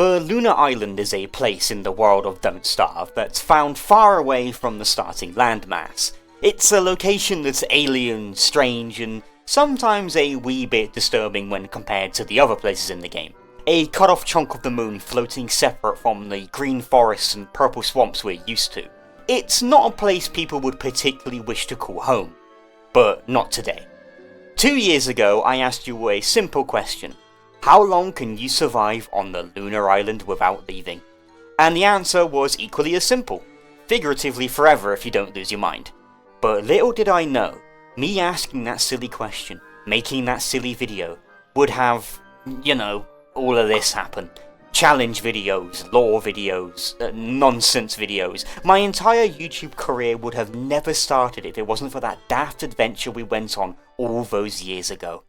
The Lunar Island is a place in the world of Don't Starve that's found far away from the starting landmass. It's a location that's alien, strange, and sometimes a wee bit disturbing when compared to the other places in the game. A cut-off chunk of the moon floating separate from the green forests and purple swamps we're used to. It's not a place people would particularly wish to call home. But not today. 2 years ago, I asked you a simple question. How long can you survive on the Lunar Island without leaving? And the answer was equally as simple. Figuratively forever if you don't lose your mind. But little did I know, me asking that silly question, making that silly video, would have, all of this happen. Challenge videos, lore videos, nonsense videos. My entire YouTube career would have never started if it wasn't for that daft adventure we went on all those years ago.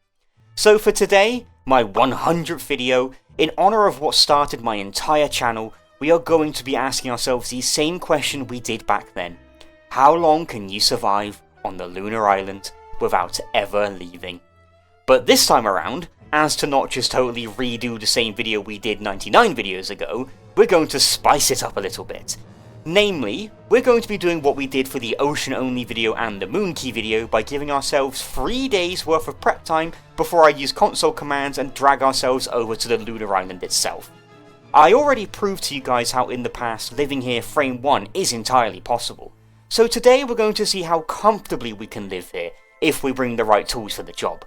So for today, my 100th video, in honour of what started my entire channel, we are going to be asking ourselves the same question we did back then. How long can you survive on the Lunar Island without ever leaving? But this time around, as to not just totally redo the same video we did 99 videos ago, we're going to spice it up a little bit. Namely, we're going to be doing what we did for the ocean only video and the moon key video by giving ourselves 3 days worth of prep time before I use console commands and drag ourselves over to the Lunar Island itself. I already proved to you guys how in the past living here frame 1 is entirely possible, so today we're going to see how comfortably we can live here if we bring the right tools for the job.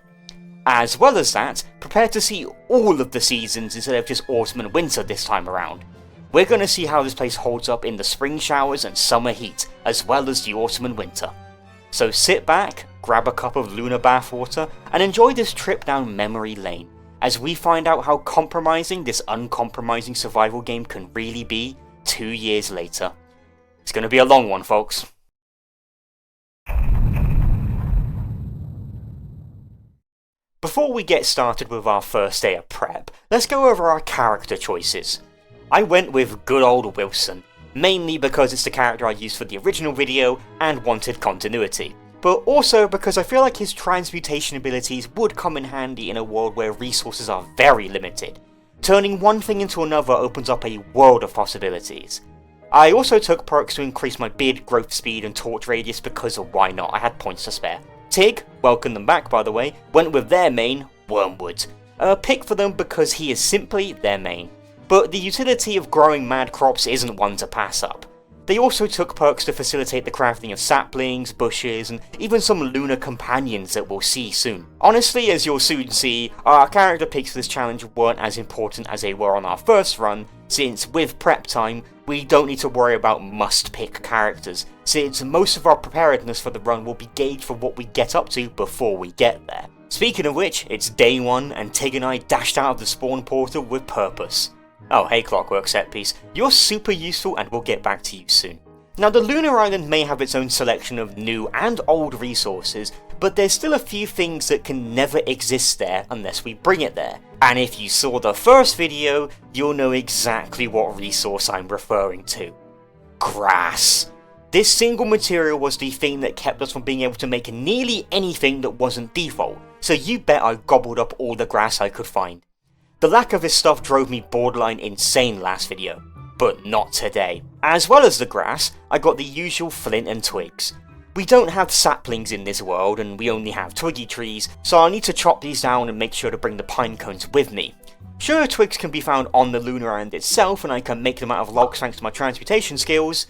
As well as that, prepare to see all of the seasons instead of just autumn and winter this time around. We're going to see how this place holds up in the spring showers and summer heat, as well as the autumn and winter. So sit back, grab a cup of lunar bathwater, and enjoy this trip down memory lane, as we find out how compromising this uncompromising survival game can really be 2 years later. It's going to be a long one, folks. Before we get started with our first day of prep, let's go over our character choices. I went with good old Wilson, mainly because it's the character I used for the original video and wanted continuity, but also because I feel like his transmutation abilities would come in handy in a world where resources are very limited. Turning one thing into another opens up a world of possibilities. I also took perks to increase my beard growth speed and torch radius because why not, I had points to spare. Tig, welcome them back by the way, went with their main, Wormwood. A pick for them because he is simply their main. But the utility of growing mad crops isn't one to pass up. They also took perks to facilitate the crafting of saplings, bushes, and even some lunar companions that we'll see soon. Honestly, as you'll soon see, our character picks for this challenge weren't as important as they were on our first run, since with prep time, we don't need to worry about must-pick characters, since most of our preparedness for the run will be gauged for what we get up to before we get there. Speaking of which, it's day 1 and Tig and I dashed out of the spawn portal with purpose. Oh hey Clockwork set piece, you're super useful and we'll get back to you soon. Now the Lunar Island may have its own selection of new and old resources, but there's still a few things that can never exist there unless we bring it there. And if you saw the first video, you'll know exactly what resource I'm referring to. Grass. This single material was the thing that kept us from being able to make nearly anything that wasn't default, so you bet I gobbled up all the grass I could find. The lack of this stuff drove me borderline insane last video, but not today. As well as the grass, I got the usual flint and twigs. We don't have saplings in this world and we only have twiggy trees, so I'll need to chop these down and make sure to bring the pine cones with me. Sure, twigs can be found on the Lunar Island itself and I can make them out of logs thanks to my transmutation skills,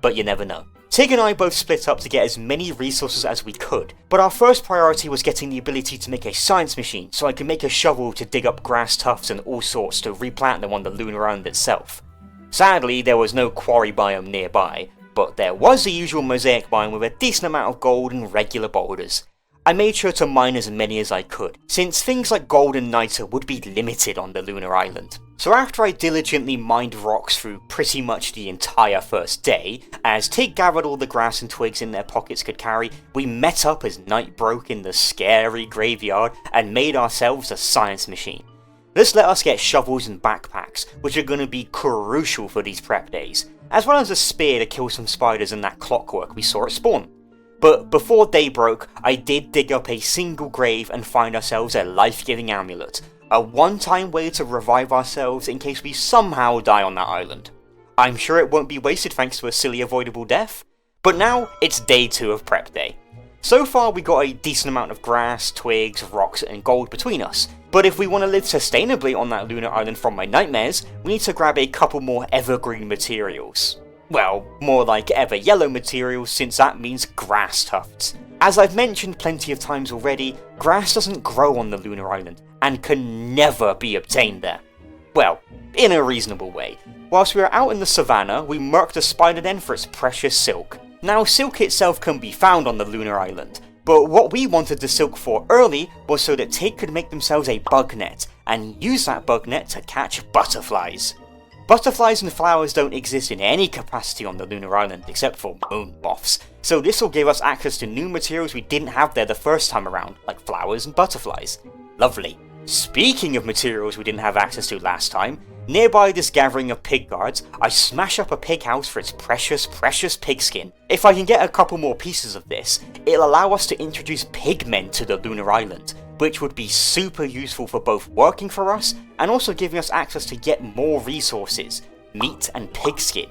but you never know. Tig and I both split up to get as many resources as we could, but our first priority was getting the ability to make a science machine so I could make a shovel to dig up grass tufts and all sorts to replant them on the Lunar Island itself. Sadly, there was no quarry biome nearby, but there was the usual mosaic biome with a decent amount of gold and regular boulders. I made sure to mine as many as I could, since things like gold and niter would be limited on the Lunar Island. So after I diligently mined rocks through pretty much the entire first day, as Tig gathered all the grass and twigs in their pockets could carry, we met up as night broke in the scary graveyard and made ourselves a science machine. This let us get shovels and backpacks, which are going to be crucial for these prep days, as well as a spear to kill some spiders and that clockwork we saw at spawn. But before day broke, I did dig up a single grave and find ourselves a life-giving amulet, a one-time way to revive ourselves in case we somehow die on that island. I'm sure it won't be wasted thanks to a silly avoidable death, but now it's day 2 of prep day. So far we got a decent amount of grass, twigs, rocks and gold between us, but if we want to live sustainably on that lunar island from my nightmares, we need to grab a couple more evergreen materials. Well, more like ever yellow materials since that means grass tufts. As I've mentioned plenty of times already, grass doesn't grow on the lunar island and can never be obtained there. Well, in a reasonable way. Whilst we were out in the savannah, we murked a spider den for its precious silk. Now, silk itself can be found on the lunar island, but what we wanted the silk for early was so that Tig could make themselves a bug net, and use that bug net to catch butterflies. Butterflies and flowers don't exist in any capacity on the lunar island except for moon moths, so this will give us access to new materials we didn't have there the first time around, like flowers and butterflies. Lovely. Speaking of materials we didn't have access to last time, nearby this gathering of pig guards, I smash up a pig house for its precious pigskin. If I can get a couple more pieces of this, it'll allow us to introduce pigmen to the lunar island, which would be super useful for both working for us and also giving us access to yet more resources, meat and pigskin.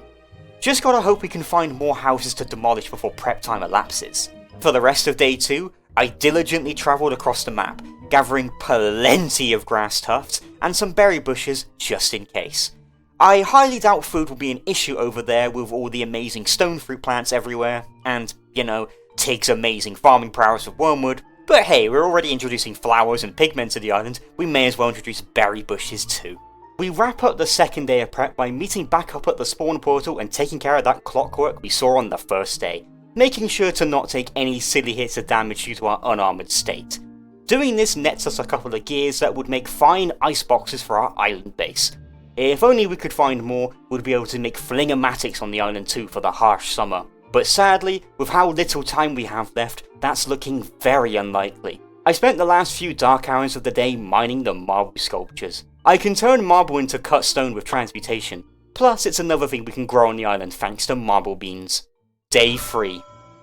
Just gotta hope we can find more houses to demolish before prep time elapses. For the rest of day 2, I diligently travelled across the map, gathering plenty of grass tufts and some berry bushes just in case. I highly doubt food will be an issue over there with all the amazing stone fruit plants everywhere, and, you know, Tig's amazing farming prowess with wormwood, but hey, we're already introducing flowers and pigmen to the island, we may as well introduce berry bushes too. We wrap up the second day of prep by meeting back up at the spawn portal and taking care of that clockwork we saw on the first day, making sure to not take any silly hits of damage due to our unarmoured state. Doing this nets us a couple of gears that would make fine ice boxes for our island base. If only we could find more, we'd be able to make flingamatics on the island too for the harsh summer. But sadly, with how little time we have left, that's looking very unlikely. I spent the last few dark hours of the day mining the marble sculptures. I can turn marble into cut stone with transmutation, plus it's another thing we can grow on the island thanks to marble beans. Day 3,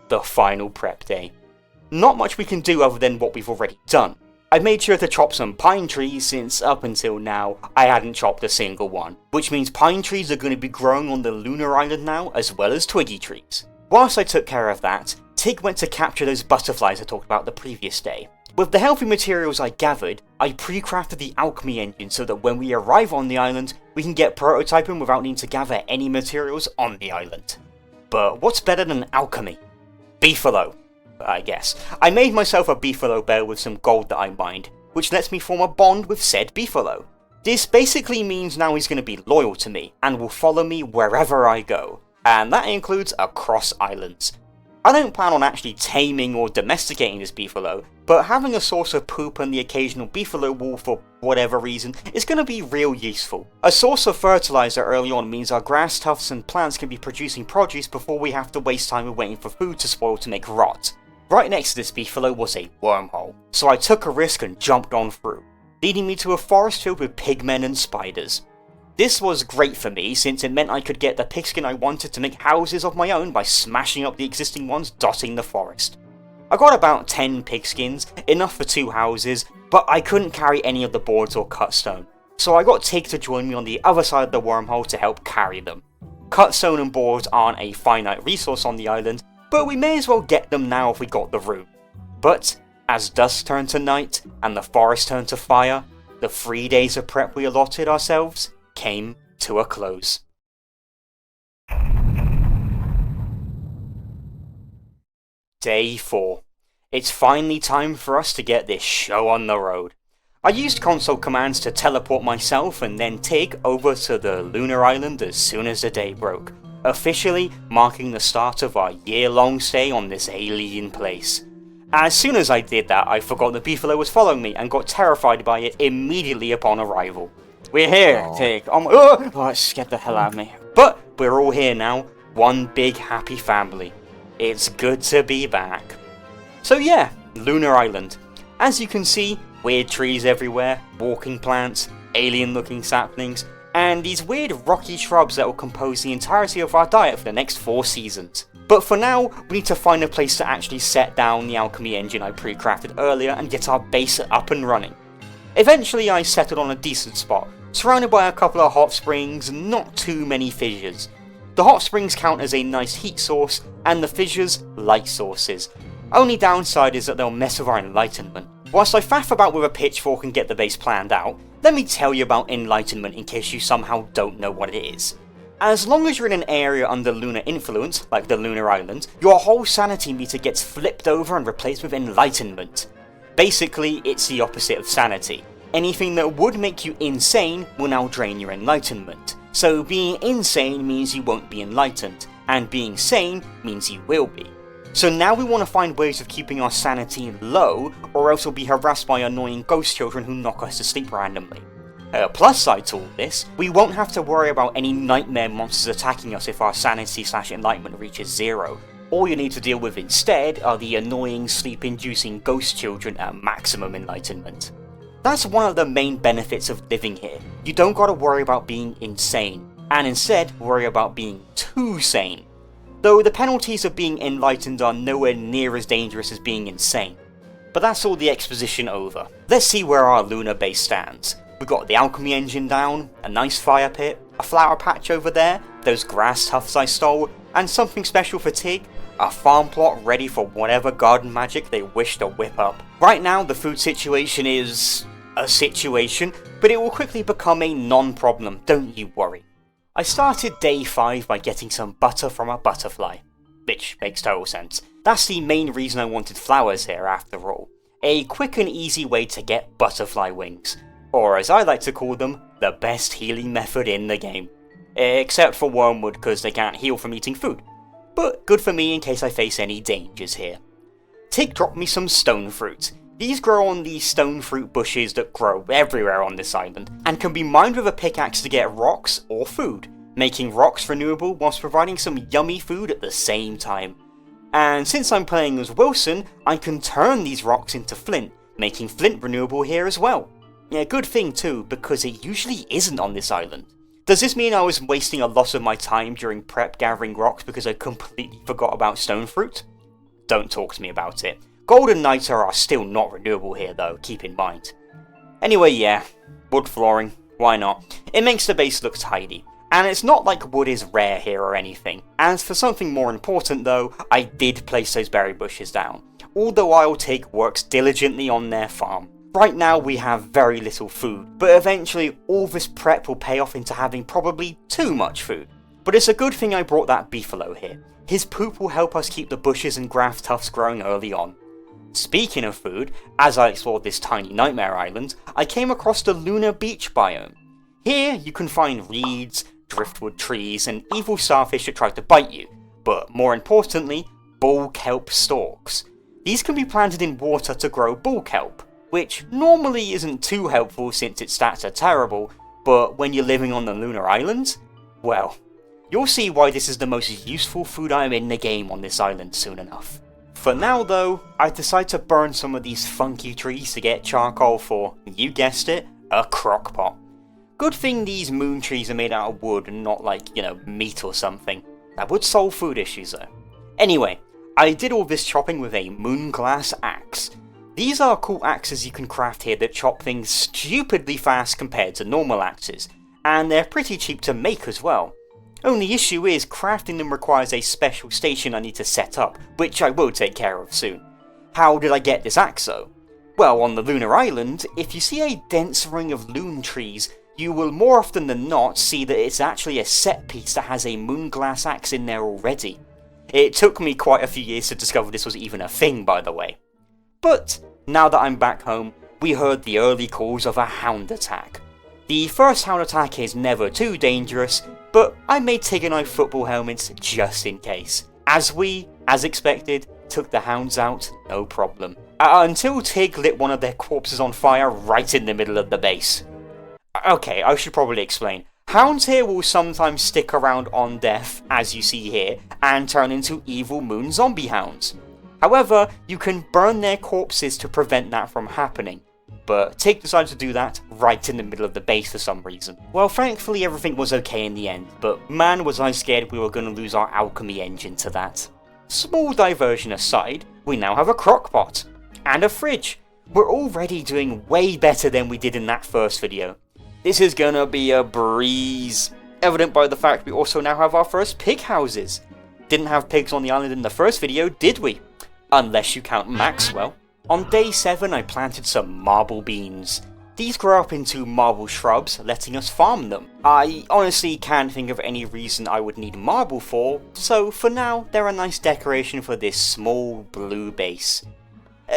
the final prep day. Not much we can do other than what we've already done. I made sure to chop some pine trees since up until now I hadn't chopped a single one, which means pine trees are going to be growing on the lunar island now as well as twiggy trees. Whilst I took care of that, Tig went to capture those butterflies I talked about the previous day. With the healthy materials I gathered, I pre-crafted the alchemy engine so that when we arrive on the island, we can get prototyping without needing to gather any materials on the island. But what's better than alchemy? Beefalo, I guess. I made myself a beefalo bear with some gold that I mined, which lets me form a bond with said beefalo. This basically means now he's going to be loyal to me, and will follow me wherever I go, and that includes across islands. I don't plan on actually taming or domesticating this beefalo, but having a source of poop and the occasional beefalo wool for whatever reason is going to be real useful. A source of fertilizer early on means our grass tufts and plants can be producing produce before we have to waste time waiting for food to spoil to make rot. Right next to this beefalo was a wormhole, so I took a risk and jumped on through, leading me to a forest filled with pigmen and spiders. This was great for me since it meant I could get the pigskin I wanted to make houses of my own by smashing up the existing ones dotting the forest. I got about 10 pigskins, enough for 2 houses, but I couldn't carry any of the boards or cut stone, so I got Tig to join me on the other side of the wormhole to help carry them. Cut stone and boards aren't a finite resource on the island, but we may as well get them now if we got the room. But as dusk turned to night and the forest turned to fire, the 3 days of prep we allotted ourselves came to a close. Day 4. It's finally time for us to get this show on the road. I used console commands to teleport myself and then Tig over to the lunar island as soon as the day broke, officially marking the start of our year-long stay on this alien place. As soon as I did that, I forgot the beefalo was following me and got terrified by it immediately upon arrival. We're here, Tig. Oh, it scared the hell out of me. But we're all here now, one big happy family. It's good to be back. So yeah, Lunar Island. As you can see, weird trees everywhere, walking plants, alien looking saplings, and these weird rocky shrubs that will compose the entirety of our diet for the next 4 seasons. But for now, we need to find a place to actually set down the alchemy engine I pre-crafted earlier and get our base up and running. Eventually I settled on a decent spot, surrounded by a couple of hot springs and not too many fissures. The hot springs count as a nice heat source, and the fissures, light sources. Only downside is that they'll mess with our enlightenment. Whilst I faff about with a pitchfork and get the base planned out, let me tell you about enlightenment in case you somehow don't know what it is. As long as you're in an area under lunar influence, like the Lunar Island, your whole sanity meter gets flipped over and replaced with enlightenment. Basically, it's the opposite of sanity. Anything that would make you insane will now drain your enlightenment. So being insane means you won't be enlightened, and being sane means you will be. So now we want to find ways of keeping our sanity low, or else we'll be harassed by annoying ghost children who knock us to sleep randomly. A plus side to all this, we won't have to worry about any nightmare monsters attacking us if our sanity/enlightenment reaches 0. All you need to deal with instead are the annoying sleep-inducing ghost children at maximum enlightenment. That's one of the main benefits of living here. You don't gotta worry about being insane, and instead worry about being too sane. Though the penalties of being enlightened are nowhere near as dangerous as being insane. But that's all the exposition over. Let's see where our lunar base stands. We've got the alchemy engine down, a nice fire pit, a flower patch over there, those grass tufts I stole, and something special for Tig, a farm plot ready for whatever garden magic they wish to whip up. Right now the food situation is a situation, but it will quickly become a non-problem, don't you worry. I started day 5 by getting some butter from a butterfly, which makes total sense. That's the main reason I wanted flowers here after all. A quick and easy way to get butterfly wings. Or as I like to call them, the best healing method in the game. Except for wormwood because they can't heal from eating food. But good for me in case I face any dangers here. Tig dropped me some stone fruit. These grow on the stone fruit bushes that grow everywhere on this island, and can be mined with a pickaxe to get rocks or food, making rocks renewable whilst providing some yummy food at the same time. And since I'm playing as Wilson, I can turn these rocks into flint, making flint renewable here as well. Yeah, good thing too, because it usually isn't on this island. Does this mean I was wasting a lot of my time during prep gathering rocks because I completely forgot about stone fruit? Don't talk to me about it. Gold and niter are still not renewable here though, keep in mind. Anyway, yeah, wood flooring, why not? It makes the base look tidy. And it's not like wood is rare here or anything. As for something more important though, I did place those berry bushes down. Although I'll take works diligently on their farm. Right now we have very little food, but eventually all this prep will pay off into having probably too much food. But it's a good thing I brought that beefalo here. His poop will help us keep the bushes and grass tufts growing early on. Speaking of food, as I explored this tiny nightmare island, I came across the lunar beach biome. Here you can find reeds, driftwood trees, and evil starfish that try to bite you, but more importantly, bull kelp stalks. These can be planted in water to grow bull kelp, which normally isn't too helpful since its stats are terrible, but when you're living on the lunar island, well, you'll see why this is the most useful food item in the game on this island soon enough. For now though, I decided to burn some of these funky trees to get charcoal for, you guessed it, a crock pot. Good thing these moon trees are made out of wood and not like, meat or something. That would solve food issues though. Anyway, I did all this chopping with a moon glass axe. These are cool axes you can craft here that chop things stupidly fast compared to normal axes, and they're pretty cheap to make as well. Only issue is crafting them requires a special station I need to set up, which I will take care of soon. How did I get this axe though? Well, on the lunar island, if you see a dense ring of loon trees, you will more often than not see that it's actually a set piece that has a moon glass axe in there already. It took me quite a few years to discover this was even a thing, by the way. But now that I'm back home, we heard the early calls of a hound attack. The first hound attack is never too dangerous, but I made Tig and I football helmets just in case. As we, as expected, took the hounds out, no problem. Until Tig lit one of their corpses on fire right in the middle of the base. Okay, I should probably explain. Hounds here will sometimes stick around on death, as you see here, and turn into evil moon zombie hounds. However, you can burn their corpses to prevent that from happening. But Tig decided to do that right in the middle of the base for some reason. Well, thankfully everything was okay in the end, but man was I scared we were going to lose our alchemy engine to that. Small diversion aside, we now have a crock pot and a fridge. We're already doing way better than we did in that first video. This is gonna be a breeze, evident by the fact we also now have our first pig houses. Didn't have pigs on the island in the first video, did we? Unless you count Maxwell. On day 7 I planted some marble beans. These grow up into marble shrubs, letting us farm them. I honestly can't think of any reason I would need marble for, so for now they're a nice decoration for this small blue base.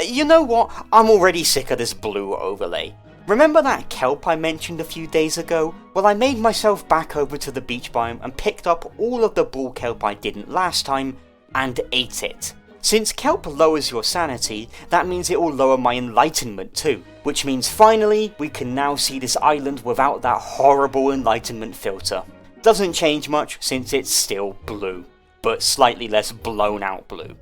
You know what, I'm already sick of this blue overlay. Remember that kelp I mentioned a few days ago? Well, I made myself back over to the beach biome and picked up all of the bull kelp I didn't last time, and ate it. Since kelp lowers your sanity, that means it will lower my enlightenment too, which means finally we can now see this island without that horrible enlightenment filter. Doesn't change much since it's still blue, but slightly less blown out blue.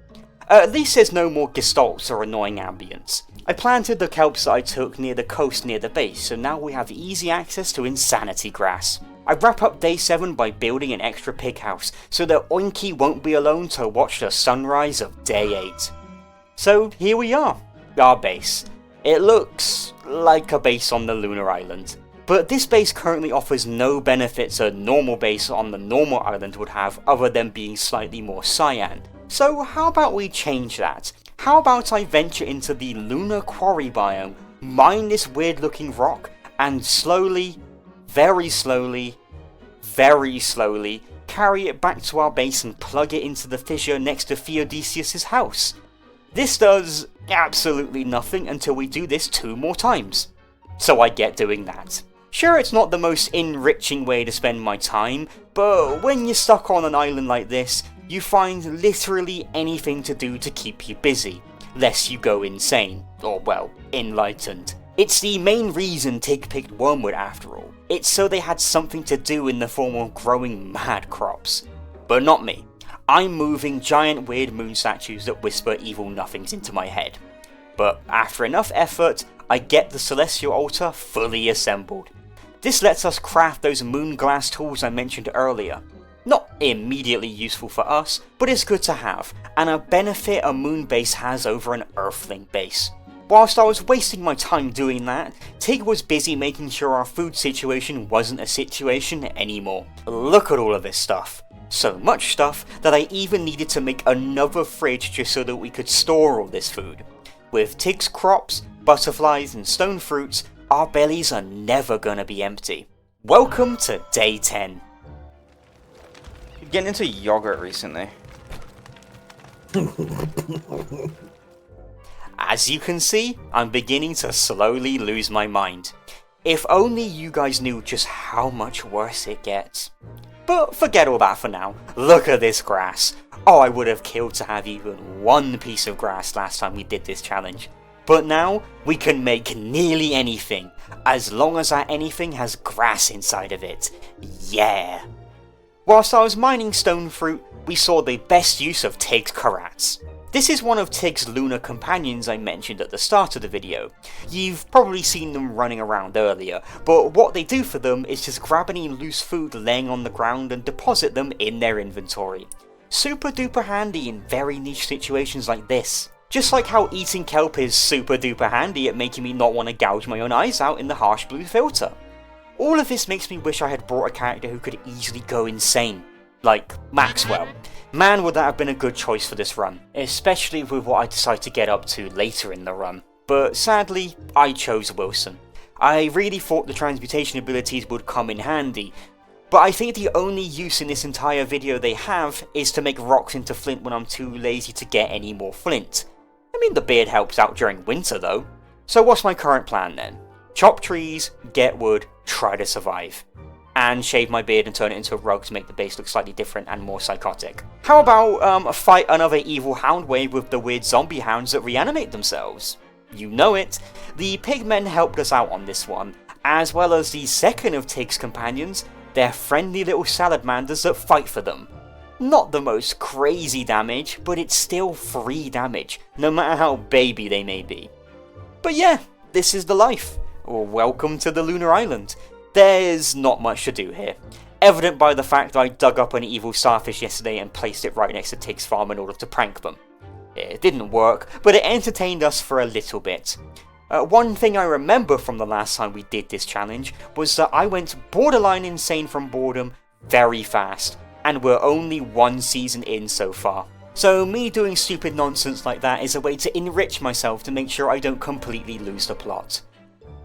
At least there's no more gestalts or annoying ambience. I planted the kelps that I took near the coast near the base, so now we have easy access to insanity grass. I wrap up day 7 by building an extra pig house, so that Oinky won't be alone to watch the sunrise of day 8. So here we are, our base. It looks like a base on the Lunar Island. But this base currently offers no benefits a normal base on the normal island would have other than being slightly more cyan. So how about we change that? How about I venture into the lunar quarry biome, mine this weird looking rock, and slowly, very slowly, carry it back to our base and plug it into the fissure next to Theodosius' house. This does absolutely nothing until we do this 2 more times. So I get doing that. Sure, it's not the most enriching way to spend my time, but when you're stuck on an island like this, you find literally anything to do to keep you busy, lest you go insane, or well, enlightened. It's the main reason Tig picked Wormwood after all. It's so they had something to do in the form of growing mad crops. But not me. I'm moving giant weird moon statues that whisper evil nothings into my head. But after enough effort, I get the celestial altar fully assembled. This lets us craft those moon glass tools I mentioned earlier. Not immediately useful for us, but it's good to have, and a benefit a moon base has over an earthling base. Whilst I was wasting my time doing that, Tig was busy making sure our food situation wasn't a situation anymore. Look at all of this stuff. So much stuff that I even needed to make another fridge just so that we could store all this food. With Tig's crops, butterflies and stone fruits, our bellies are never gonna be empty. Welcome to day 10. Getting into yogurt recently. As you can see, I'm beginning to slowly lose my mind. If only you guys knew just how much worse it gets. But forget all that for now. Look at this grass. Oh, I would have killed to have even one piece of grass last time we did this challenge. But now, we can make nearly anything, as long as that anything has grass inside of it. Yeah! Whilst I was mining stone fruit, we saw the best use of Tig's karats. This is one of Tig's lunar companions I mentioned at the start of the video. You've probably seen them running around earlier, but what they do for them is just grab any loose food laying on the ground and deposit them in their inventory. Super duper handy in very niche situations like this. Just like how eating kelp is super duper handy at making me not want to gouge my own eyes out in the harsh blue filter. All of this makes me wish I had brought a character who could easily go insane. Like Maxwell. Man, would that have been a good choice for this run, especially with what I decide to get up to later in the run. But sadly, I chose Wilson. I really thought the transmutation abilities would come in handy, but I think the only use in this entire video they have is to make rocks into flint when I'm too lazy to get any more flint. I mean, the beard helps out during winter though. So what's my current plan then? Chop trees, get wood, try to survive. And shave my beard and turn it into a rug to make the base look slightly different and more psychotic. How about fight another evil hound wave with the weird zombie hounds that reanimate themselves? You know it. The pigmen helped us out on this one, as well as the second of Tig's companions, their friendly little salamanders that fight for them. Not the most crazy damage, but it's still free damage, no matter how baby they may be. But yeah, this is the life. Welcome to the Lunar Island. There's not much to do here. Evident by the fact I dug up an evil starfish yesterday and placed it right next to Tig's farm in order to prank them. It didn't work, but it entertained us for a little bit. One thing I remember from the last time we did this challenge was that I went borderline insane from boredom very fast, and we're only 1 season in so far. So me doing stupid nonsense like that is a way to enrich myself to make sure I don't completely lose the plot.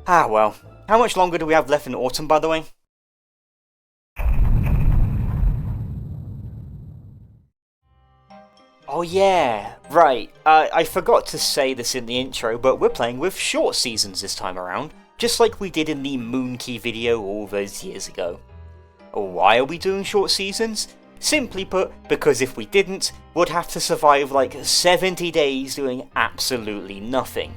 Ah well, how much longer do we have left in autumn, by the way? Oh yeah, right, I forgot to say this in the intro, but we're playing with short seasons this time around, just like we did in the Moonkey video all those years ago. Why are we doing short seasons? Simply put, because if we didn't, we'd have to survive like 70 days doing absolutely nothing.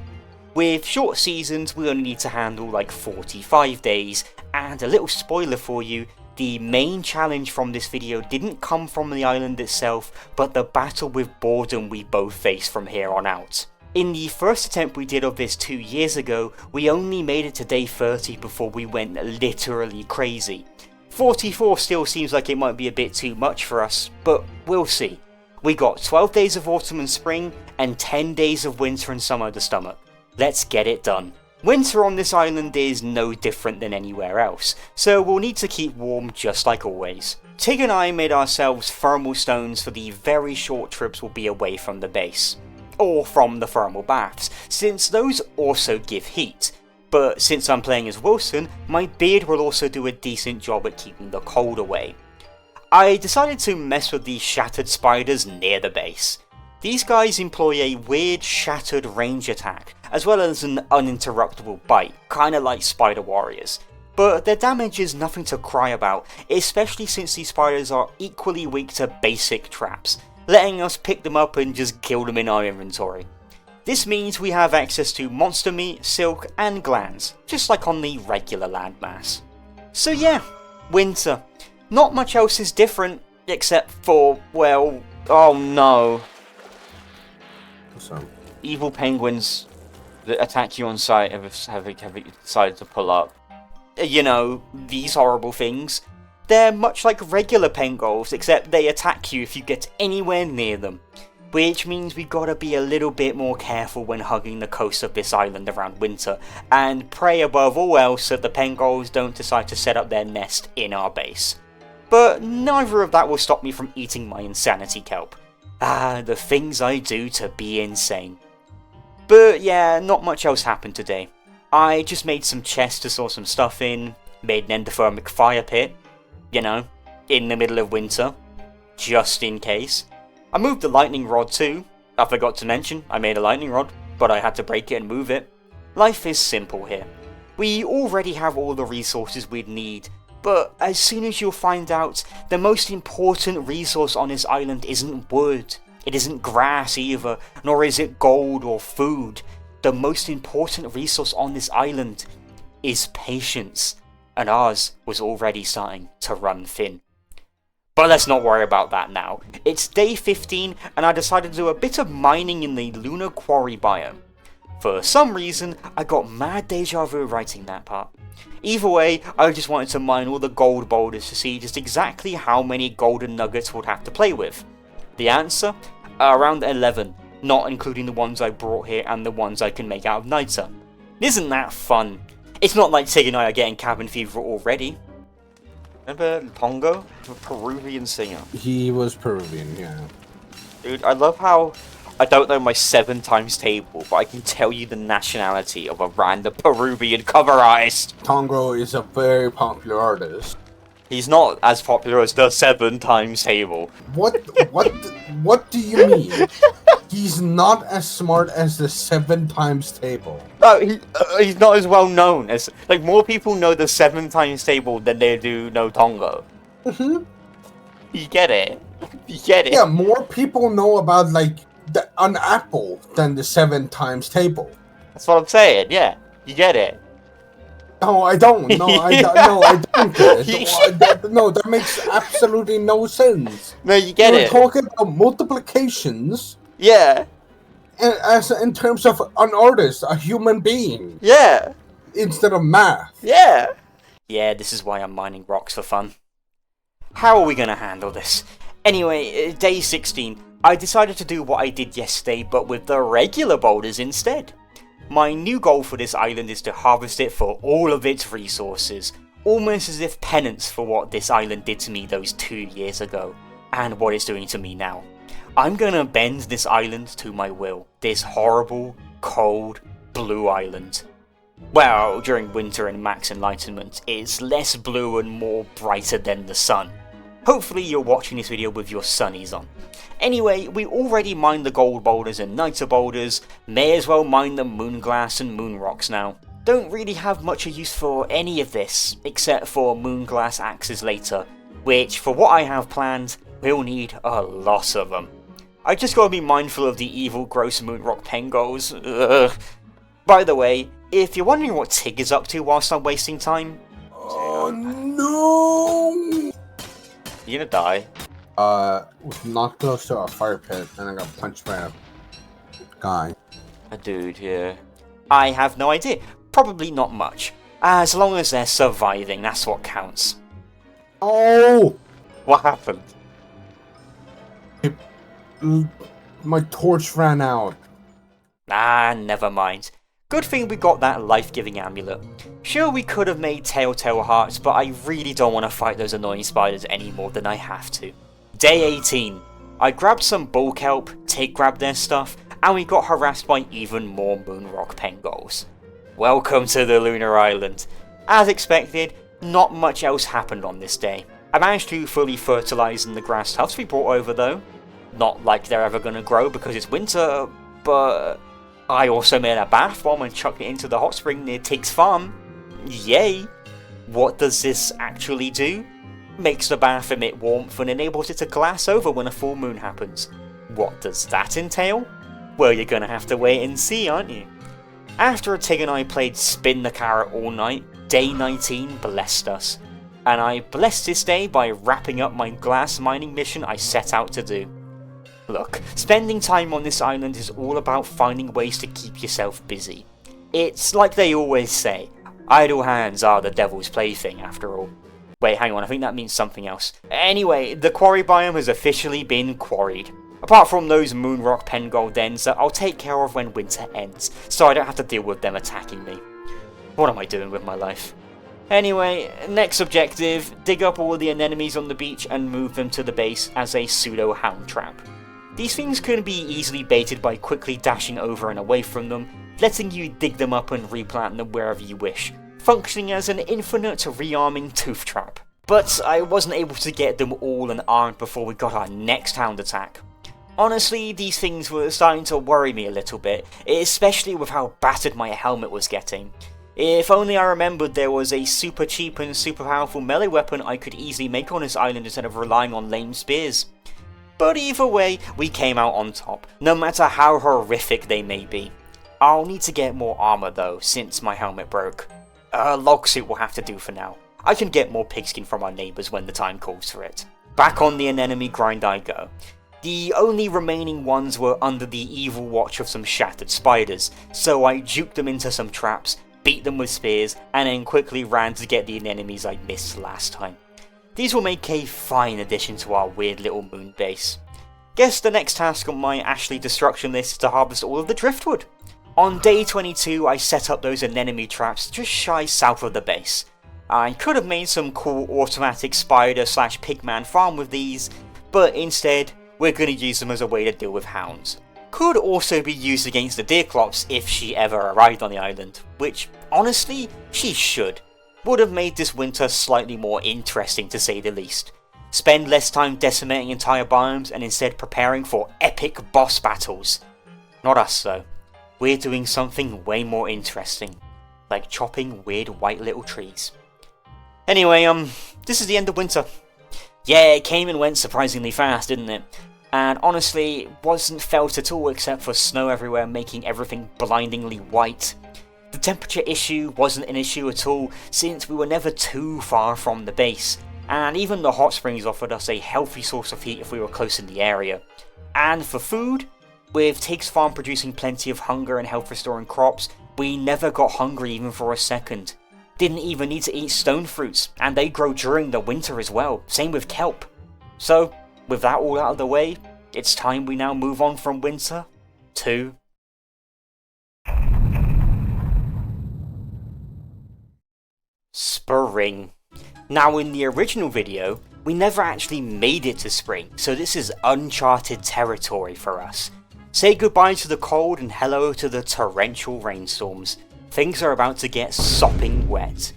With short seasons, we only need to handle like 45 days, and a little spoiler for you, the main challenge from this video didn't come from the island itself, but the battle with boredom we both face from here on out. In the first attempt we did of this 2 years ago, we only made it to day 30 before we went literally crazy. 44 still seems like it might be a bit too much for us, but we'll see. We got 12 days of autumn and spring, and 10 days of winter and summer to stomach. Let's get it done. Winter on this island is no different than anywhere else, so we'll need to keep warm just like always. Tig and I made ourselves thermal stones for the very short trips we'll be away from the base. Or from the thermal baths, since those also give heat. But since I'm playing as Wilson, my beard will also do a decent job at keeping the cold away. I decided to mess with the shattered spiders near the base. These guys employ a weird shattered range attack, as well as an uninterruptible bite, kinda like spider warriors. But their damage is nothing to cry about, especially since these spiders are equally weak to basic traps, letting us pick them up and just kill them in our inventory. This means we have access to monster meat, silk, and glands, just like on the regular landmass. So yeah, winter. Not much else is different, except for, well, oh no. So. Evil penguins that attack you on sight have decided to pull up. You know, these horrible things. They're much like regular pangolins, except they attack you if you get anywhere near them. Which means we gotta be a little bit more careful when hugging the coast of this island around winter, and pray above all else that the pangolins don't decide to set up their nest in our base. But neither of that will stop me from eating my insanity kelp. Ah, the things I do to be insane. But yeah, not much else happened today. I just made some chests to store some stuff in, made an endothermic fire pit, you know, in the middle of winter, just in case. I moved the lightning rod too. I forgot to mention, I made a lightning rod, but I had to break it and move it. Life is simple here. We already have all the resources we'd need, but as soon as you'll find out, the most important resource on this island isn't wood, it isn't grass either, nor is it gold or food. The most important resource on this island is patience, and ours was already starting to run thin. But let's not worry about that now. It's day 15, and I decided to do a bit of mining in the Lunar quarry biome. For some reason, I got mad deja vu writing that part. Either way, I just wanted to mine all the gold boulders to see just exactly how many golden nuggets we'd have to play with. The answer? Around 11, not including the ones I brought here and the ones I can make out of niter. Isn't that fun? It's not like Tig and I are getting cabin fever already. Remember Pongo? The Peruvian singer. He was Peruvian, yeah. Dude, I love how I don't know my 7 times table, but I can tell you the nationality of a random Peruvian cover artist. Congo is a very popular artist. He's not as popular as the 7 times table. What do you mean? He's not as smart as the 7 times table. No, he's not as well known as, like, more people know the 7 times table than they do know Tongo. Mm-hmm. You get it? You get it? Yeah, more people know about, like, an apple than the 7 times table. That's what I'm saying, yeah. You get it? No, I don't. No, I don't get it. No, that makes absolutely no sense. No, you get it. You're talking about multiplications. Yeah. As in terms of an artist, a human being. Yeah. Instead of math. Yeah. Yeah, this is why I'm mining rocks for fun. How are we gonna handle this? Anyway, day 16, I decided to do what I did yesterday, but with the regular boulders instead. My new goal for this island is to harvest it for all of its resources, almost as if penance for what this island did to me those 2 years ago, and what it's doing to me now. I'm gonna bend this island to my will, this horrible, cold, blue island. Well, during winter and max enlightenment, it's less blue and more brighter than the sun. Hopefully you're watching this video with your sunnies on. Anyway, we already mined the gold boulders and niter boulders, may as well mine the moon glass and moon rocks now. Don't really have much use for any of this, except for moon glass axes later, which for what I have planned, we'll need a lot of them. I just gotta be mindful of the evil gross moon rock pengos. By the way, if you're wondering what Tig is up to whilst I'm wasting time... Oh no! You're gonna die. Was not close to a fire pit and I got punched by a guy. A dude, yeah. I have no idea. Probably not much. As long as they're surviving, that's what counts. Oh! What happened? My torch ran out. Ah, never mind. Good thing we got that life-giving amulet. Sure, we could have made telltale hearts, but I really don't want to fight those annoying spiders any more than I have to. Day 18. I grabbed some bull kelp, Tig grabbed their stuff, and we got harassed by even more moonrock pengos. Welcome to the Lunar Island. As expected, not much else happened on this day. I managed to fully fertilise the grass tufts we brought over though. Not like they're ever going to grow because it's winter, but I also made a bath bomb and chucked it into the hot spring near Tig's farm. Yay! What does this actually do? Makes the bath emit warmth and enables it to glass over when a full moon happens. What does that entail? Well, you're gonna have to wait and see, aren't you? After Tig and I played Spin the Carrot all night, day 19 blessed us. And I blessed this day by wrapping up my glass mining mission I set out to do. Look, spending time on this island is all about finding ways to keep yourself busy. It's like they always say, idle hands are the devil's plaything after all. Wait, hang on, I think that means something else. Anyway, the quarry biome has officially been quarried. Apart from those moonrock pengold dens that I'll take care of when winter ends, so I don't have to deal with them attacking me. What am I doing with my life? Anyway, next objective, dig up all the anemones on the beach and move them to the base as a pseudo hound trap. These things can be easily baited by quickly dashing over and away from them, letting you dig them up and replant them wherever you wish, functioning as an infinite rearming tooth trap. But I wasn't able to get them all and armed before we got our next hound attack. Honestly, these things were starting to worry me a little bit, especially with how battered my helmet was getting. If only I remembered there was a super cheap and super powerful melee weapon I could easily make on this island instead of relying on lame spears. But either way, we came out on top, no matter how horrific they may be. I'll need to get more armour though, since my helmet broke. A log suit will have to do for now. I can get more pigskin from our neighbours when the time calls for it. Back on the anemone grind I go. The only remaining ones were under the evil watch of some shattered spiders, so I juked them into some traps, beat them with spears, and then quickly ran to get the anemones I missed last time. These will make a fine addition to our weird little moon base. Guess the next task on my Ashley destruction list is to harvest all of the driftwood. On day 22 I set up those anemone traps just shy south of the base. I could have made some cool automatic spider / pigman farm with these, but instead we're going to use them as a way to deal with hounds. Could also be used against the deerclops if she ever arrived on the island, which honestly she should. Would have made this winter slightly more interesting to say the least. Spend less time decimating entire biomes and instead preparing for epic boss battles. Not us though. We're doing something way more interesting, like chopping weird white little trees. Anyway, this is the end of winter. Yeah, it came and went surprisingly fast, didn't it? And honestly, it wasn't felt at all except for snow everywhere making everything blindingly white. The temperature issue wasn't an issue at all since we were never too far from the base, and even the hot springs offered us a healthy source of heat if we were close in the area. And for food, with Tig's farm producing plenty of hunger and health restoring crops, we never got hungry even for a second. Didn't even need to eat stone fruits, and they grow during the winter as well, same with kelp. So, with that all out of the way, it's time we now move on from winter to spring. Now in the original video, we never actually made it to spring, so this is uncharted territory for us. Say goodbye to the cold and hello to the torrential rainstorms. Things are about to get sopping wet.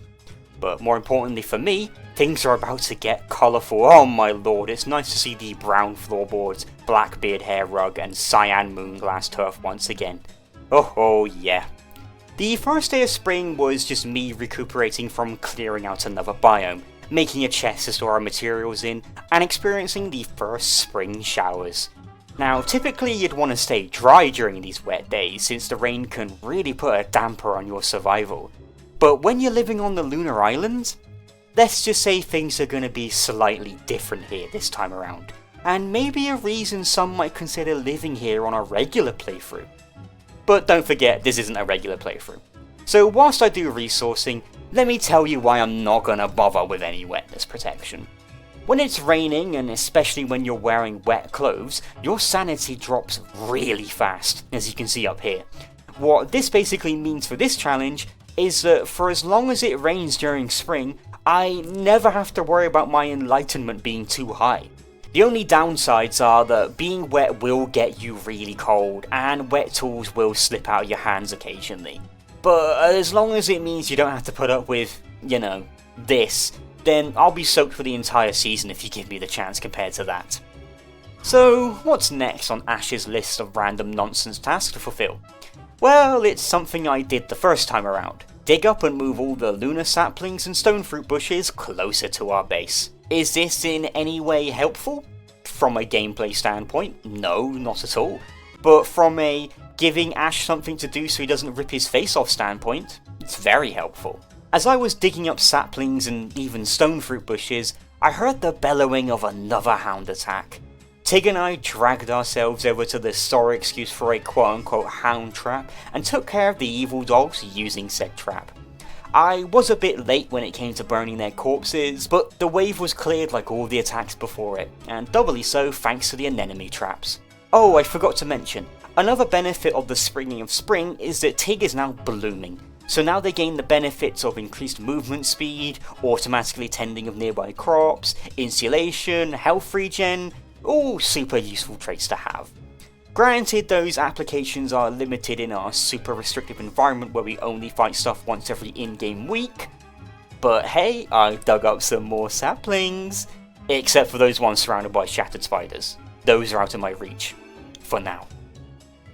But more importantly for me, things are about to get colourful. Oh my lord, it's nice to see the brown floorboards, black beard hair rug and cyan moonglass turf once again. Oh yeah. The first day of spring was just me recuperating from clearing out another biome, making a chest to store our materials in, and experiencing the first spring showers. Now typically you'd want to stay dry during these wet days since the rain can really put a damper on your survival. But when you're living on the Lunar Island, let's just say things are going to be slightly different here this time around, and maybe a reason some might consider living here on a regular playthrough. But don't forget, this isn't a regular playthrough. So whilst I do resourcing, let me tell you why I'm not going to bother with any wetness protection. When it's raining, and especially when you're wearing wet clothes, your sanity drops really fast, as you can see up here. What this basically means for this challenge is that for as long as it rains during spring, I never have to worry about my enlightenment being too high. The only downsides are that being wet will get you really cold, and wet tools will slip out of your hands occasionally. But as long as it means you don't have to put up with, this, then I'll be soaked for the entire season if you give me the chance compared to that. So what's next on Ash's list of random nonsense tasks to fulfill? Well, it's something I did the first time around. Dig up and move all the lunar saplings and stone fruit bushes closer to our base. Is this in any way helpful? From a gameplay standpoint, no, not at all. But from a giving Ash something to do so he doesn't rip his face off standpoint, it's very helpful. As I was digging up saplings and even stone fruit bushes, I heard the bellowing of another hound attack. Tig and I dragged ourselves over to the sorry excuse for a quote-unquote hound trap and took care of the evil dogs using said trap. I was a bit late when it came to burning their corpses, but the wave was cleared like all the attacks before it, and doubly so thanks to the anemone traps. Oh, I forgot to mention, another benefit of the springing of spring is that Tig is now blooming, so now they gain the benefits of increased movement speed, automatically tending of nearby crops, insulation, health regen, all super useful traits to have. Granted, those applications are limited in our super restrictive environment where we only fight stuff once every in-game week, but hey, I dug up some more saplings, except for those ones surrounded by shattered spiders. Those are out of my reach, for now.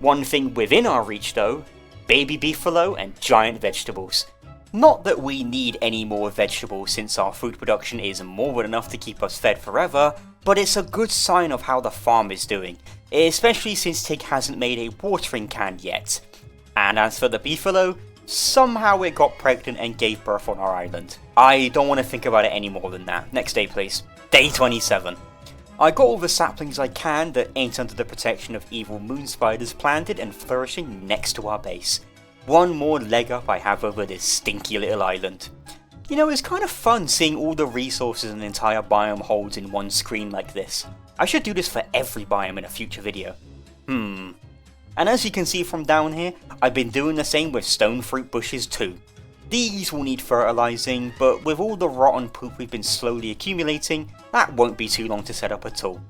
One thing within our reach though, baby beefalo and giant vegetables. Not that we need any more vegetables since our food production is more than enough to keep us fed forever, but it's a good sign of how the farm is doing, especially since Tig hasn't made a watering can yet. And as for the beefalo, somehow it got pregnant and gave birth on our island. I don't want to think about it any more than that. Next day please. Day 27. I got all the saplings I can that ain't under the protection of evil moon spiders planted and flourishing next to our base. One more leg up I have over this stinky little island. It's kind of fun seeing all the resources an entire biome holds in one screen like this. I should do this for every biome in a future video. And as you can see from down here, I've been doing the same with stone fruit bushes too. These will need fertilizing, but with all the rotten poop we've been slowly accumulating, that won't be too long to set up at all.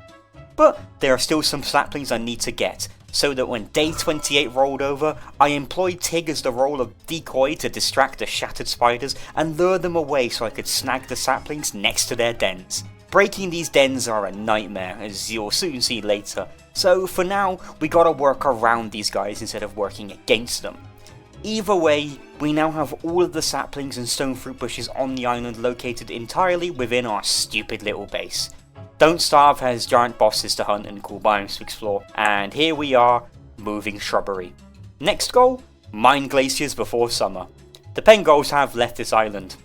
But there are still some saplings I need to get, so that when day 28 rolled over, I employed Tig as the role of decoy to distract the shattered spiders and lure them away so I could snag the saplings next to their dens. Breaking these dens are a nightmare, as you'll soon see later, so for now, we gotta work around these guys instead of working against them. Either way, we now have all of the saplings and stone fruit bushes on the island located entirely within our stupid little base. Don't Starve has giant bosses to hunt and cool biomes to explore, and here we are, moving shrubbery. Next goal? Mine glaciers before summer. The Pengulls have left this island.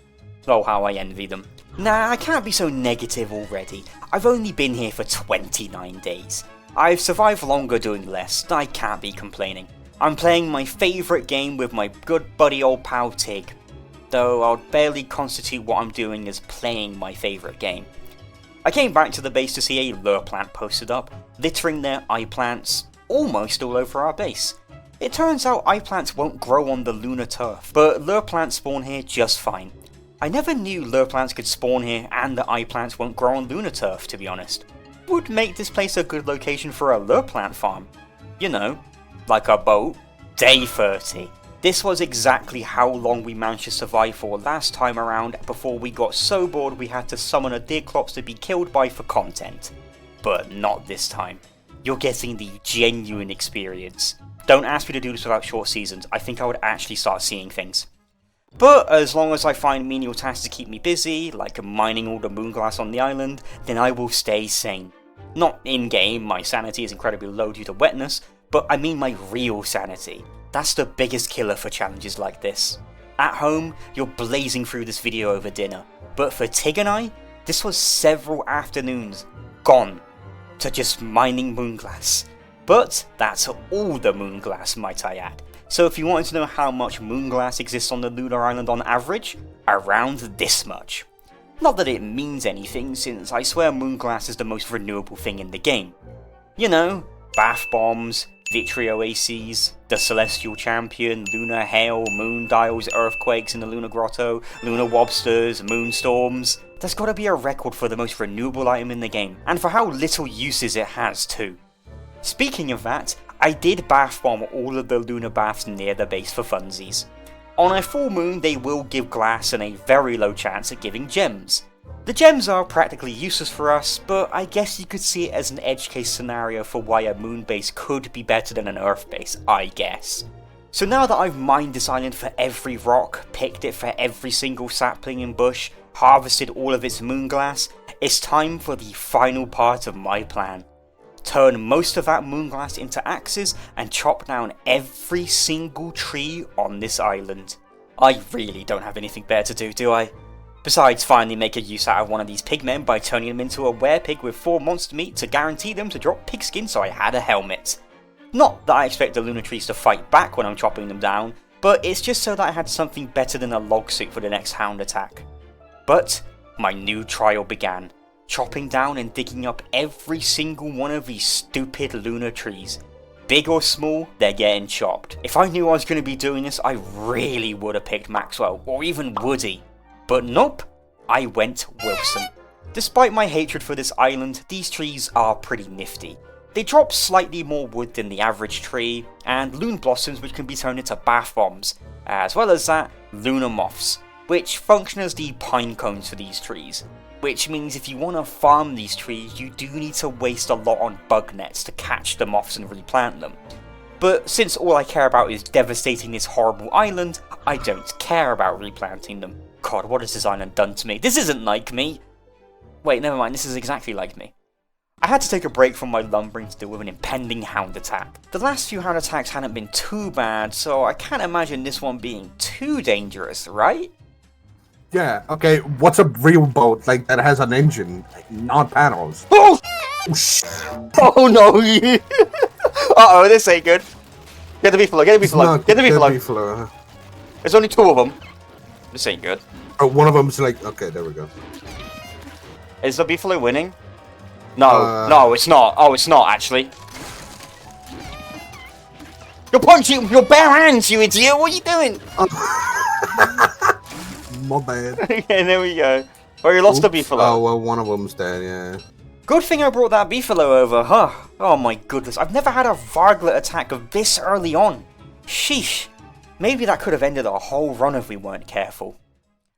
Oh, how I envy them. Nah, I can't be so negative already. I've only been here for 29 days. I've survived longer doing less, I can't be complaining. I'm playing my favourite game with my good buddy old pal Tig, though I'll barely constitute what I'm doing as playing my favourite game. I came back to the base to see a lure plant posted up, littering their eye plants almost all over our base. It turns out eye plants won't grow on the lunar turf, but lure plants spawn here just fine. I never knew lure plants could spawn here and that eye plants won't grow on lunar turf, to be honest. Would make this place a good location for a lure plant farm. You know, like a boat. Day 30. This was exactly how long we managed to survive for last time around before we got so bored we had to summon a Deerclops to be killed by for content. But not this time. You're getting the genuine experience. Don't ask me to do this without short seasons, I think I would actually start seeing things. But as long as I find menial tasks to keep me busy, like mining all the moonglass on the island, then I will stay sane. Not in-game, my sanity is incredibly low due to wetness, but I mean my real sanity. That's the biggest killer for challenges like this. At home, you're blazing through this video over dinner, but for Tig and I, this was several afternoons gone to just mining moonglass. But that's all the moonglass, might I add. So if you wanted to know how much moonglass exists on the lunar island on average, around this much. Not that it means anything, since I swear moonglass is the most renewable thing in the game. You know, bath bombs, victory oases, the celestial champion, lunar hail, moon dials, earthquakes in the lunar grotto, lunar wobsters, moonstorms. There's gotta be a record for the most renewable item in the game, and for how little uses it has too. Speaking of that, I did bath bomb all of the lunar baths near the base for funsies. On a full moon they will give glass and a very low chance at giving gems. The gems are practically useless for us, but I guess you could see it as an edge case scenario for why a moon base could be better than an earth base, I guess. So now that I've mined this island for every rock, picked it for every single sapling and bush, harvested all of its moonglass, it's time for the final part of my plan. Turn most of that moonglass into axes and chop down every single tree on this island. I really don't have anything better to do, do I? Besides finally make a use out of one of these pigmen by turning them into a werepig with 4 monster meat to guarantee them to drop pigskin so I had a helmet. Not that I expect the lunar trees to fight back when I'm chopping them down, but it's just so that I had something better than a log suit for the next hound attack. But my new trial began. Chopping down and digging up every single one of these stupid lunar trees. Big or small, they're getting chopped. If I knew I was going to be doing this, I really would have picked Maxwell, or even Woody. But nope, I went Wilson. Despite my hatred for this island, these trees are pretty nifty. They drop slightly more wood than the average tree, and loon blossoms which can be turned into bath bombs, as well as that, lunar moths, which function as the pine cones for these trees. Which means if you want to farm these trees, you do need to waste a lot on bug nets to catch the moths and replant them. But since all I care about is devastating this horrible island, I don't care about replanting them. God, what has this island done to me? This isn't like me! Wait, never mind, this is exactly like me. I had to take a break from my lumbering to deal with an impending hound attack. The last few hound attacks hadn't been too bad, so I can't imagine this one being too dangerous, right? Yeah, okay, what's a real boat, like, that has an engine, like, not paddles? Oh! Oh, shit. Oh no! Uh-oh, this ain't good. Get the beefalo, get the beefalo, get the beefalo. There's only 2 of them. This ain't good. Oh, one of them's like, okay, there we go. Is the beefalo winning? No, no, it's not. Oh, it's not, actually. You're punching with your bare hands, you idiot! What are you doing? My bad. Okay, there we go. Oh, you lost the beefalo. Oh, well, one of them's dead, yeah. Good thing I brought that beefalo over, huh? Oh my goodness, I've never had a Varglet attack of this early on. Sheesh. Maybe that could have ended a whole run if we weren't careful.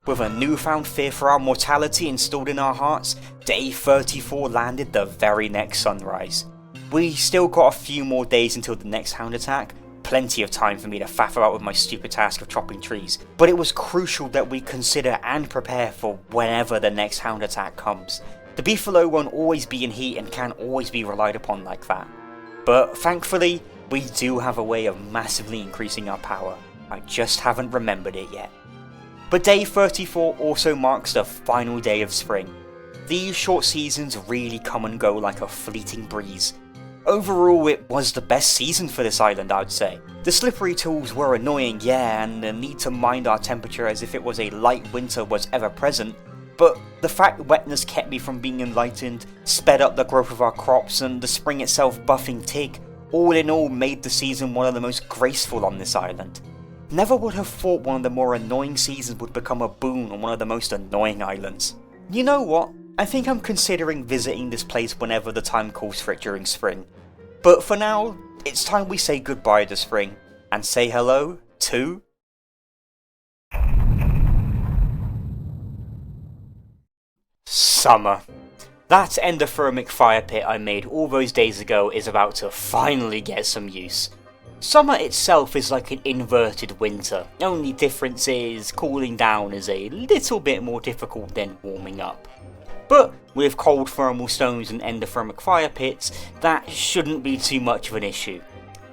With a newfound fear for our mortality installed in our hearts, day 34 landed the very next sunrise. We still got a few more days until the next hound attack, plenty of time for me to faff about with my stupid task of chopping trees, but it was crucial that we consider and prepare for whenever the next hound attack comes. The beefalo won't always be in heat and can't always be relied upon like that. But thankfully, we do have a way of massively increasing our power. I just haven't remembered it yet. But day 34 also marks the final day of spring. These short seasons really come and go like a fleeting breeze. Overall, it was the best season for this island, I'd say. The slippery tools were annoying, yeah, and the need to mind our temperature as if it was a light winter was ever present, but the fact wetness kept me from being enlightened, sped up the growth of our crops, and the spring itself buffing Tig, all in all made the season one of the most graceful on this island. Never would have thought one of the more annoying seasons would become a boon on one of the most annoying islands. You know what? I think I'm considering visiting this place whenever the time calls for it during spring. But for now, it's time we say goodbye to spring, and say hello to... summer. That endothermic fire pit I made all those days ago is about to finally get some use. Summer itself is like an inverted winter, only difference is cooling down is a little bit more difficult than warming up. But with cold thermal stones and endothermic fire pits, that shouldn't be too much of an issue.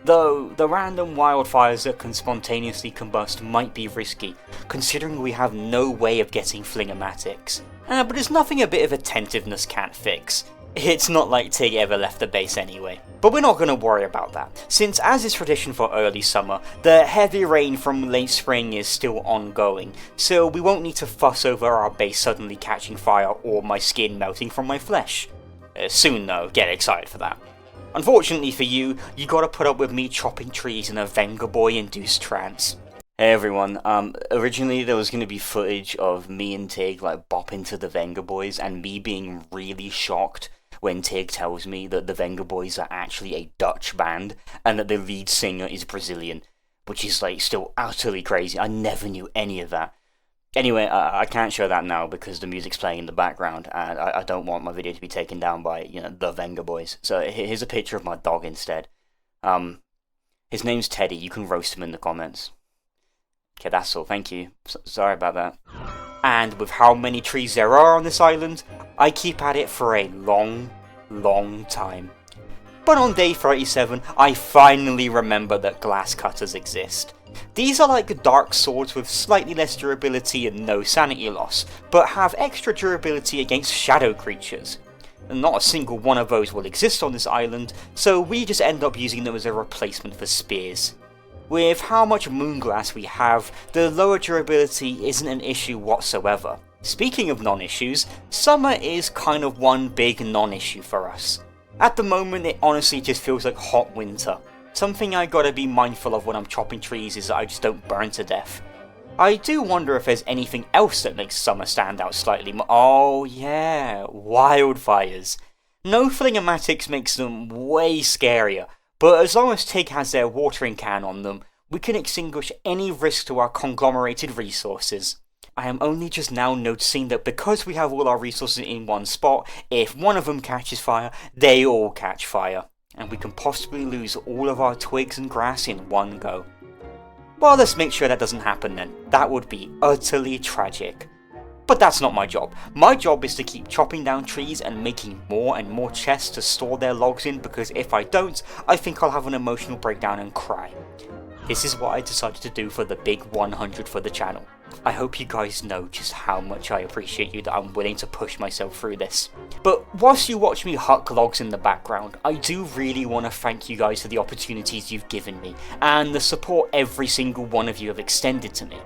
Though the random wildfires that can spontaneously combust might be risky, considering we have no way of getting flingamatics. But it's nothing a bit of attentiveness can't fix. It's not like Tig ever left the base anyway. But we're not going to worry about that, since as is tradition for early summer, the heavy rain from late spring is still ongoing, so we won't need to fuss over our base suddenly catching fire or my skin melting from my flesh. Soon though, get excited for that. Unfortunately for you, you gotta put up with me chopping trees in a Vengaboy induced trance. Hey everyone, originally there was going to be footage of me and Tig like bopping to the Vengaboys and me being really shocked when Tig tells me that the Vengaboys are actually a Dutch band and that the lead singer is Brazilian, which is like still utterly crazy. I never knew any of that. Anyway, I can't show that now because the music's playing in the background and I don't want my video to be taken down by, the Vengaboys. So here's a picture of my dog instead. His name's Teddy, you can roast him in the comments. Okay, that's all, thank you. Sorry about that. And with how many trees there are on this island, I keep at it for a long, long time. But on day 37, I finally remember that glass cutters exist. These are like dark swords with slightly less durability and no sanity loss, but have extra durability against shadow creatures. Not a single one of those will exist on this island, so we just end up using them as a replacement for spears. With how much moonglass we have, the lower durability isn't an issue whatsoever. Speaking of non-issues, summer is kind of one big non-issue for us. At the moment it honestly just feels like hot winter. Something I gotta be mindful of when I'm chopping trees is that I just don't burn to death. I do wonder if there's anything else that makes summer stand out slightly more. Oh yeah, wildfires. No flingamatics makes them way scarier, but as long as Tig has their watering can on them, we can extinguish any risk to our conglomerated resources. I am only just now noticing that because we have all our resources in one spot, if one of them catches fire, they all catch fire, and we can possibly lose all of our twigs and grass in one go. Well, let's make sure that doesn't happen then. That would be utterly tragic. But that's not my job. My job is to keep chopping down trees and making more and more chests to store their logs in, because if I don't, I think I'll have an emotional breakdown and cry. This is what I decided to do for the big 100 for the channel. I hope you guys know just how much I appreciate you that I'm willing to push myself through this. But whilst you watch me huck logs in the background, I do really want to thank you guys for the opportunities you've given me, and the support every single one of you have extended to me.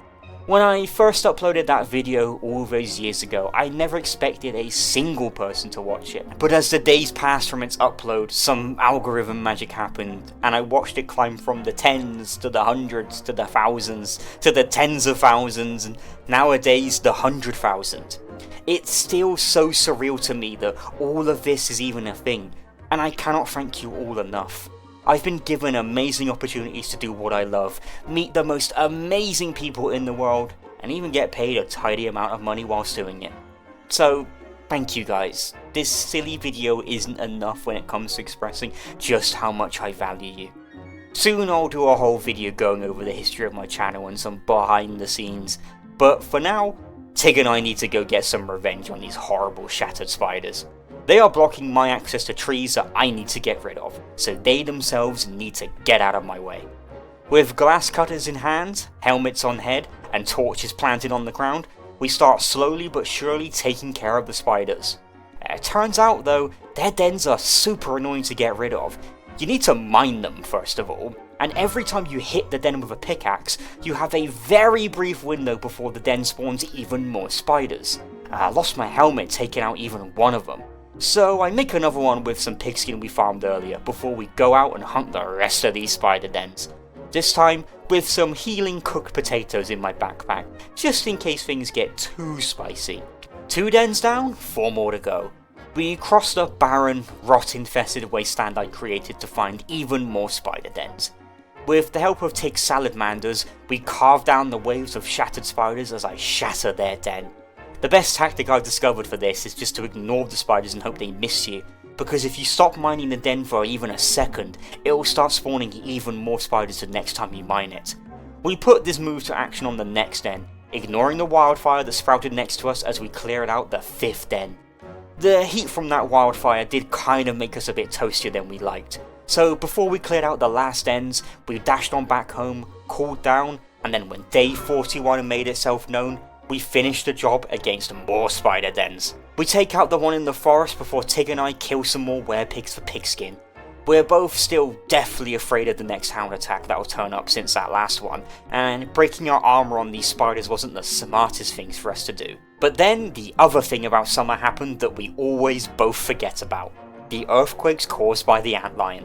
When I first uploaded that video all those years ago, I never expected a single person to watch it. But as the days passed from its upload, some algorithm magic happened, and I watched it climb from the tens to the hundreds to the thousands to the tens of thousands, and nowadays the 100,000. It's still so surreal to me that all of this is even a thing, and I cannot thank you all enough. I've been given amazing opportunities to do what I love, meet the most amazing people in the world, and even get paid a tidy amount of money whilst doing it. So, thank you guys. This silly video isn't enough when it comes to expressing just how much I value you. Soon I'll do a whole video going over the history of my channel and some behind the scenes, but for now, Tig and I need to go get some revenge on these horrible shattered spiders. They are blocking my access to trees that I need to get rid of, so they themselves need to get out of my way. With glass cutters in hand, helmets on head, and torches planted on the ground, we start slowly but surely taking care of the spiders. It turns out though, their dens are super annoying to get rid of. You need to mine them first of all, and every time you hit the den with a pickaxe, you have a very brief window before the den spawns even more spiders. I lost my helmet taking out even one of them. So I make another one with some pigskin we farmed earlier before we go out and hunt the rest of these spider dens. This time with some healing cooked potatoes in my backpack, just in case things get too spicy. 2 dens down, 4 more to go. We crossed a barren, rot-infested wasteland I created to find even more spider dens. With the help of Tig's salamanders, we carved down the waves of shattered spiders as I shatter their den. The best tactic I've discovered for this is just to ignore the spiders and hope they miss you, because if you stop mining the den for even a second, it will start spawning even more spiders the next time you mine it. We put this move to action on the next den, ignoring the wildfire that sprouted next to us as we cleared out the 5th den. The heat from that wildfire did kind of make us a bit toastier than we liked, so before we cleared out the last dens, we dashed on back home, cooled down, and then when day 41 made itself known, we finished the job against more spider dens. We take out the one in the forest before Tig and I kill some more werepigs for pigskin. We're both still deathly afraid of the next hound attack that will turn up since that last one, and breaking our armor on these spiders wasn't the smartest things for us to do. But then the other thing about summer happened that we always both forget about: the earthquakes caused by the antlion.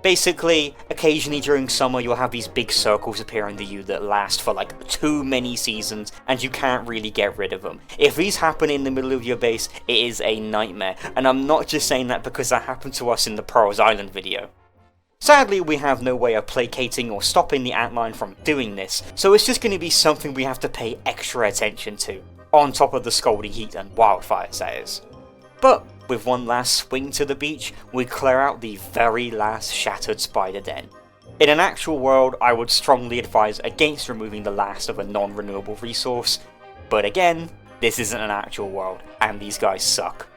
Basically, occasionally during summer you'll have these big circles appearing to you that last for like too many seasons and you can't really get rid of them. If these happen in the middle of your base, it is a nightmare, and I'm not just saying that because that happened to us in the Pearls Island video. Sadly, we have no way of placating or stopping the antlion from doing this, so it's just going to be something we have to pay extra attention to, on top of the scalding heat and wildfires that is. But with one last swing to the beach, we clear out the very last shattered spider den. In an actual world, I would strongly advise against removing the last of a non-renewable resource, but again, this isn't an actual world, and these guys suck.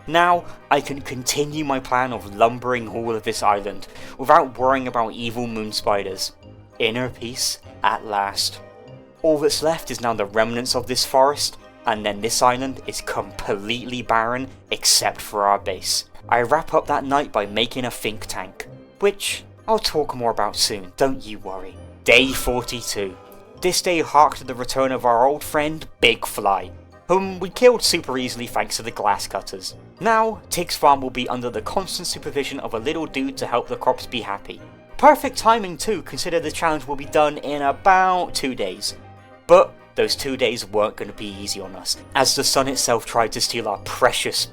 Now, I can continue my plan of lumbering all of this island, without worrying about evil moon spiders. Inner peace, at last. All that's left is now the remnants of this forest, and then this island is completely barren except for our base. I wrap up that night by making a think tank, which I'll talk more about soon, don't you worry. Day 42. This day harked to the return of our old friend Big Fly, whom we killed super easily thanks to the glass cutters. Now, Tig's farm will be under the constant supervision of a little dude to help the crops be happy. Perfect timing too, consider the challenge will be done in about 2 days. But those 2 days weren't going to be easy on us, as the sun itself tried to steal our precious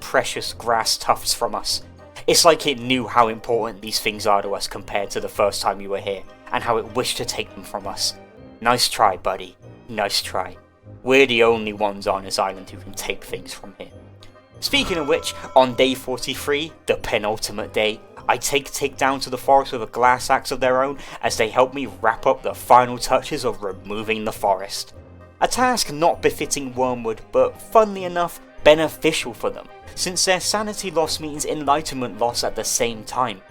grass tufts from us. It's like it knew how important these things are to us compared to the first time you were here, and how it wished to take them from us. Nice try, buddy. Nice try. We're the only ones on this island who can take things from here. Speaking of which, on day 43, the penultimate day, I take Tig down to the forest with a glass axe of their own as they help me wrap up the final touches of removing the forest. A task not befitting Wormwood, but funnily enough, beneficial for them, since their sanity loss means enlightenment loss at the same time.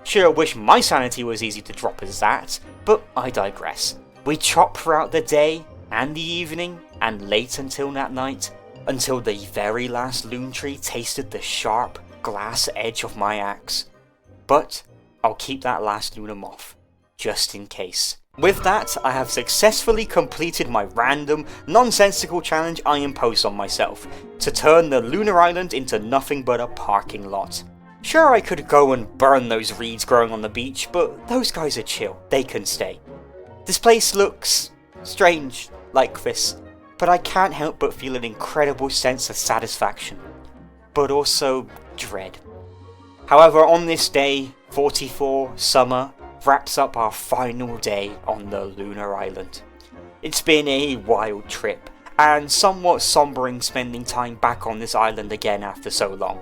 Sure wish my sanity was easy to drop as that, but I digress. We chop throughout the day, and the evening, and late until that night, until the very last loon tree tasted the sharp, glass edge of my axe. But I'll keep that last lunar moth, just in case. With that, I have successfully completed my random, nonsensical challenge I imposed on myself, to turn the lunar island into nothing but a parking lot. Sure, I could go and burn those reeds growing on the beach, but those guys are chill, they can stay. This place looks strange like this, but I can't help but feel an incredible sense of satisfaction, but also dread. However, on this day, 44, summer, wraps up our final day on the lunar island. It's been a wild trip, and somewhat sombering spending time back on this island again after so long.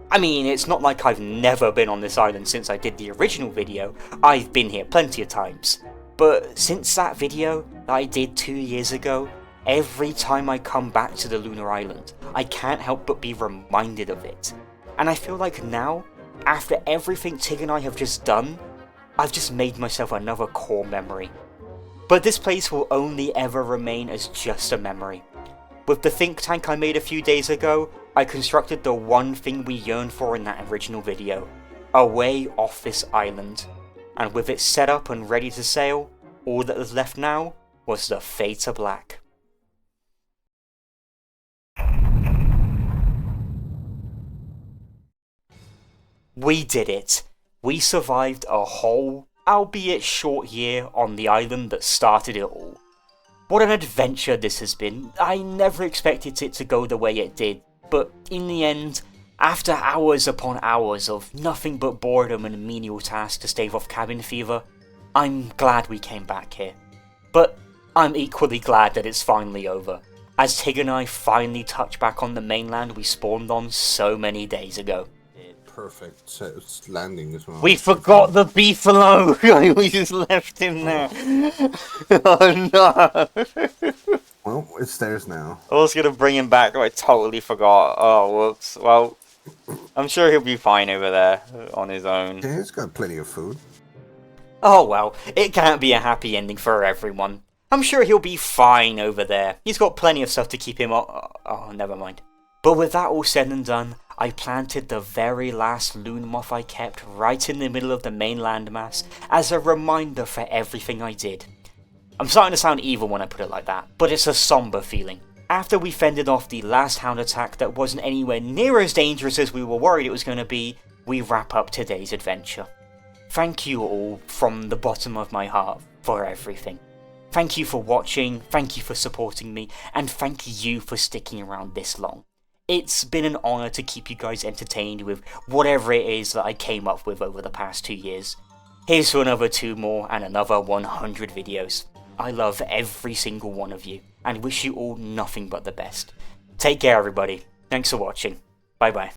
I mean, it's not like I've never been on this island since I did the original video, I've been here plenty of times. But since that video that I did 2 years ago, every time I come back to the lunar island, I can't help but be reminded of it. And I feel like now, after everything Tig and I have just done, I've just made myself another core memory. But this place will only ever remain as just a memory. With the think tank I made a few days ago, I constructed the one thing we yearned for in that original video, a way off this island. And with it set up and ready to sail, all that was left now was the fade to black. We did it. We survived a whole, albeit short year on the island that started it all. What an adventure this has been. I never expected it to go the way it did, but in the end, after hours upon hours of nothing but boredom and menial tasks to stave off cabin fever, I'm glad we came back here. But I'm equally glad that it's finally over, as Tig and I finally touch back on the mainland we spawned on so many days ago. Perfect landing as well. We forgot the beefalo! We just left him there. Oh no! Well, it's theirs now. I was gonna bring him back, but I totally forgot. Oh, whoops. Well, I'm sure he'll be fine over there on his own. Yeah, he's got plenty of food. Oh well, it can't be a happy ending for everyone. I'm sure he'll be fine over there. He's got plenty of stuff to keep him oh, never mind. But with that all said and done, I planted the very last loon moth I kept right in the middle of the mainland mass as a reminder for everything I did. I'm starting to sound evil when I put it like that, but it's a somber feeling. After we fended off the last hound attack that wasn't anywhere near as dangerous as we were worried it was going to be, we wrap up today's adventure. Thank you all from the bottom of my heart for everything. Thank you for watching, thank you for supporting me, and thank you for sticking around this long. It's been an honour to keep you guys entertained with whatever it is that I came up with over the past 2 years. Here's to another 2 more and another 100 videos. I love every single one of you, and wish you all nothing but the best. Take care everybody, thanks for watching, bye bye.